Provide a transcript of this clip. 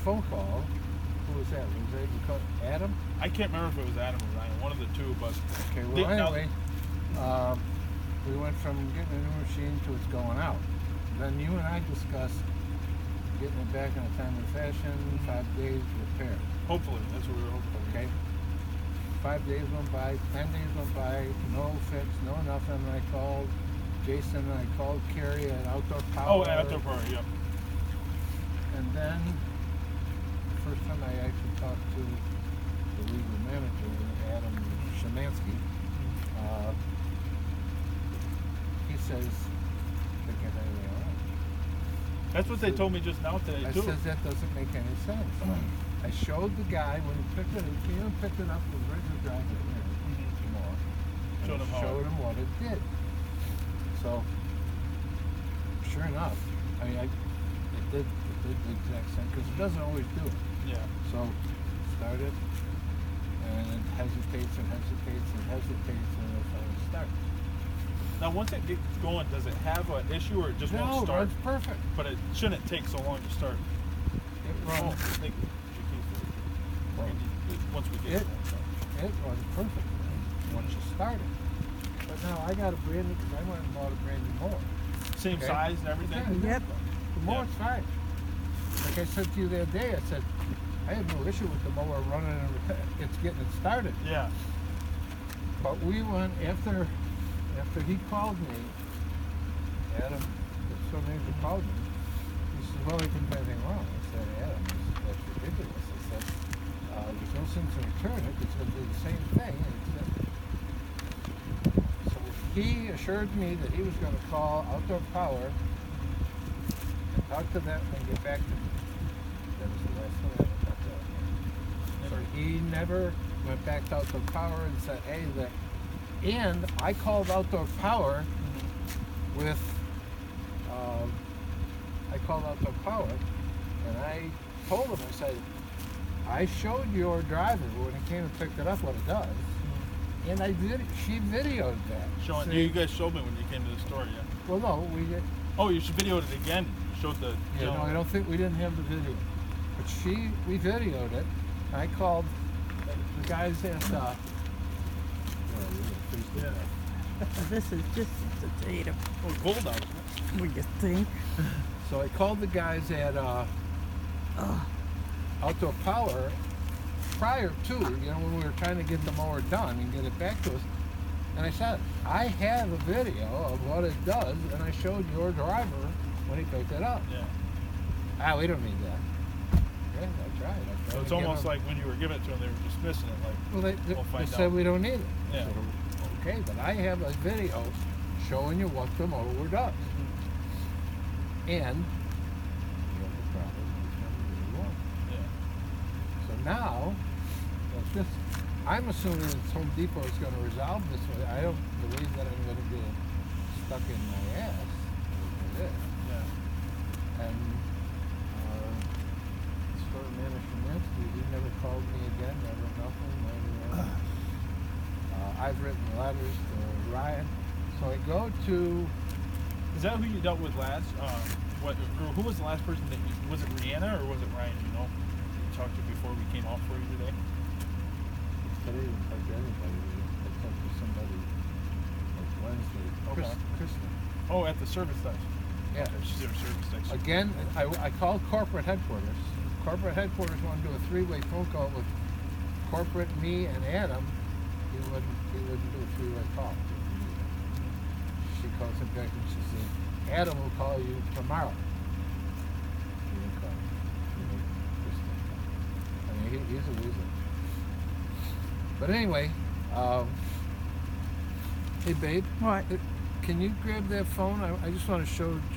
phone call. Who was that? Was it Adam? I can't remember if it was Adam or Ryan, one of the two, but Okay, well, anyway, we went from getting a new machine to it's going out. Then you and I discussed getting it back in a timely fashion, 5 days repair. hopefully, that's what we were hoping for. Okay. 5 days went by, 10 days went by, no fix, no nothing. I called Jason, and I called Carrie at Outdoor Power. Oh, Outdoor Power, yep. And then, the first time I actually talked to the legal manager, Adam Shemansky, he says they can't have anything on. That's what they told me just now today, I too. says that doesn't make any sense. I showed the guy when he picked it, he came and picked it up with regular driver here, tomorrow. Showed him what it did. So, sure enough, I mean, it did the exact same, because it doesn't always do it. Yeah. So, start it, and it hesitates and hesitates and hesitates, and it finally starts. Now, once it gets going, does it have an issue, or it just won't No, start? it's perfect. But it shouldn't take so long to start. It runs. Once we get It runs perfect once you start it. But now I got a brand new, because I went and bought a brand new mower. same Okay. size and everything. Yeah, Yep. the mower's fine. Like I said to you the other day, I said, I have no issue with the mower running and it's getting it started. Yeah. But we went after he called me, Adam, that's so named he called me. He said, well, he didn't do anything wrong. I said, Adam, that's ridiculous. I said, there's no sense in returning it. It's going to do the same thing. So he assured me that he was going to call Outdoor Power and talk to them and get back to me. That was the last time I ever talked to him. So he never went back to Outdoor Power and said, hey, and I called Outdoor Power with, and I told him, I said, I showed your driver when he came and picked it up what it does, and she videoed that. Showing, you guys showed me when you came to the store, yeah. Well, no, we did. Oh, you should video it again. Showed the. Yeah, no, I don't think we didn't have the video, but we videoed it. I called the guys at. Yeah. This is just a data. Oh, cold out, isn't it? What do you think? So I called the guys at Outdoor Power prior to, when we were trying to get the mower done and get it back to us. And I said, I have a video of what it does, and I showed your driver when he picked it up. Yeah. We don't need that. Yeah, I tried. So it's almost like when you were giving it to them, they were dismissing it. Like, well, we'll they find said out. we don't need it. Yeah. So, okay, but I have a video showing you what the mower does. And you have the problem. Yeah. So now, I'm assuming that Home Depot is going to resolve this way. I don't believe that I'm going to get stuck in my ass with this. Yeah. And store manager Nancy, he never called me again, never nothing. I've written letters to Ryan. So I go to. Is that who you dealt with last? Who was the last person that was it Rihanna or was it Ryan? You talked to before we came off for you today. Today we talked to anybody. I talked to somebody like Wednesday. Okay. Kristen. Oh, at the service desk. Yeah. Okay, she's at her service desk. Again, I called corporate headquarters. Corporate headquarters wanted to do a three-way phone call with corporate, me, and Adam. He wouldn't do a three-way call. She calls him back and she said, Adam will call you tomorrow. He didn't call me. I mean, he's a loser. But anyway, hey babe. What? Can you grab that phone? I just want to show